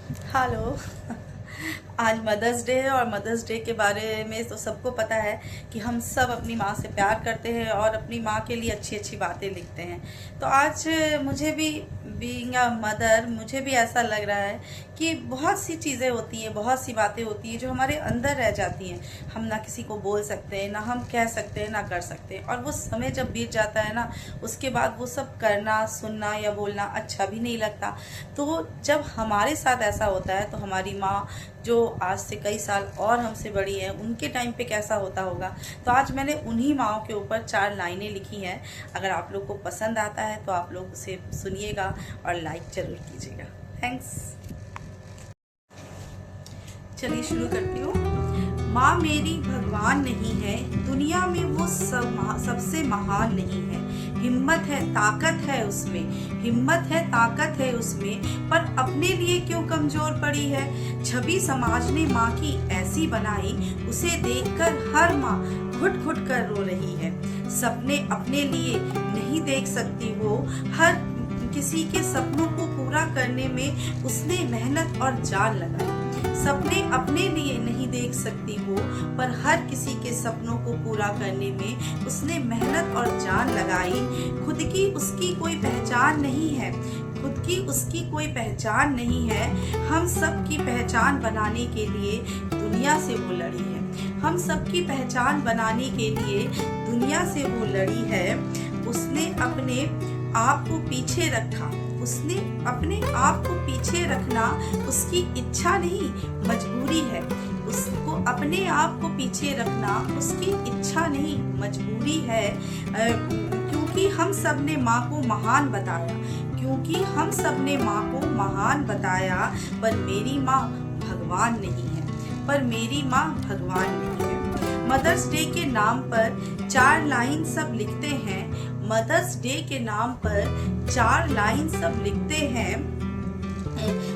Hello. आज mother's day है और मदर्स डे के बारे में तो सबको पता है कि हम सब अपनी माँ से प्यार करते हैं और अपनी माँ के लिए अच्छी अच्छी बातें लिखते हैं। तो आज मुझे भी बीइंग अ मदर मुझे भी ऐसा लग रहा है कि बहुत सी चीज़ें होती हैं, बहुत सी बातें होती हैं जो हमारे अंदर रह जाती हैं। हम ना किसी को बोल सकते हैं, ना हम कह सकते हैं, ना कर सकते हैं। और वो समय जब बीत जाता है ना, उसके बाद वो सब करना, सुनना या बोलना अच्छा भी नहीं लगता। तो जब हमारे साथ ऐसा होता है तो हमारी माँ जो आज से कई साल और हमसे बड़ी है, उनके टाइम पे कैसा होता होगा। तो आज मैंने उन्हीं माँओं के ऊपर 4 लाइनें लिखी हैं। अगर आप लोग को पसंद आता है तो आप लोग उसे सुनिएगा और लाइक ज़रूर कीजिएगा। थैंक्स। चलिए शुरू करती हूँ। माँ मेरी भगवान नहीं है, दुनिया में वो सबसे महान नहीं है। हिम्मत है, ताकत है उसमें, हिम्मत है, ताकत है उसमें, पर अपने लिए क्यों कमजोर पड़ी है। छवि समाज ने माँ की ऐसी बनाई, उसे देखकर हर माँ घुट घुट कर रो रही है। सपने अपने लिए नहीं देख सकती वो, हर किसी के सपनों को पूरा करने में उसने मेहनत और जान लगाई। सपने अपने लिए नहीं देख सकती वो, पर हर किसी के सपनों को पूरा करने में उसने मेहनत और जान लगाई। खुद की उसकी कोई पहचान नहीं है, खुद की उसकी कोई पहचान नहीं है। हम सब की पहचान बनाने के लिए दुनिया से वो लड़ी है, हम सब की पहचान बनाने के लिए दुनिया से वो लड़ी है। उसने अपने आप को पीछे रखा, उसने अपने आप को पीछे रखना उसकी इच्छा नहीं, मजबूरी है। उसको अपने आप को पीछे रखना उसकी इच्छा नहीं, मजबूरी है। क्योंकि हम सब ने माँ को महान बताया, क्योंकि हम सब ने माँ को महान बताया, पर मेरी माँ भगवान नहीं है, पर मेरी माँ भगवान नहीं है। मदर्स डे के नाम पर 4 लाइन सब लिखते हैं, मदर्स डे के नाम पर 4 लाइन सब लिखते हैं।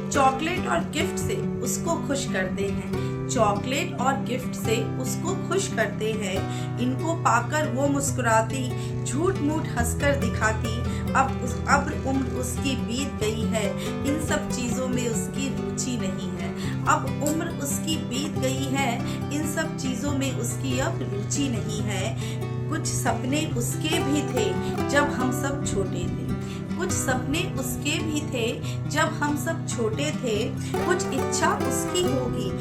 चॉकलेट और गिफ्ट से उसको खुश करते हैं, चॉकलेट और गिफ्ट से उसको खुश करते हैं। इनको पाकर वो मुस्कुराती, झूठ मूठ हंसकर दिखाती। अब उम्र उसकी बीत गई है, इन सब चीजों में उसकी रुचि नहीं है। अब उम्र उसकी बीत गई है, इन सब चीजों में उसकी अब रुचि नहीं है। कुछ सपने उसके भी थे जब हम सब छोटे थे, कुछ सपने उसके भी थे जब हम सब छोटे थे। कुछ इच्छा उसकी होगी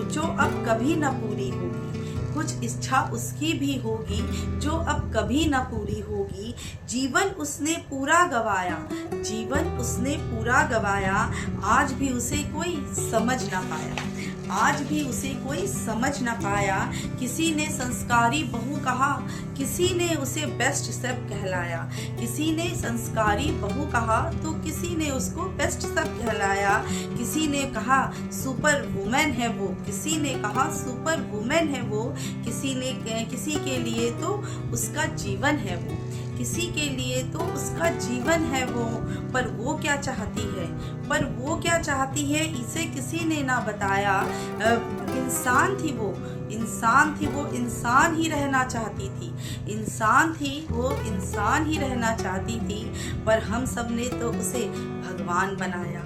जो अब कभी न पूरी होगी, कुछ इच्छा उसकी भी होगी जो अब कभी न पूरी होगी। जीवन उसने पूरा गवाया, जीवन उसने पूरा गवाया, आज भी उसे कोई समझ ना पाया, आज भी उसे कोई समझ न पाया। किसी ने संस्कारी बहू कहा, किसी ने उसे बेस्ट सब कहलाया, किसी ने संस्कारी बहू कहा तो किसी ने उसको बेस्ट सब कहलाया। किसी ने कहा सुपर वुमेन है वो, किसी ने कहा सुपर वुमेन है वो, किसी के लिए तो उसका जीवन है वो, किसी के लिए तो उसका जीवन है वो। पर वो क्या चाहती है, पर वो क्या चाहती है, इसे किसी ने ना बताया। इंसान थी वो, इंसान थी वो, इंसान ही रहना चाहती थी, इंसान थी वो, इंसान ही रहना चाहती थी। पर हम सब ने तो उसे भगवान बनाया,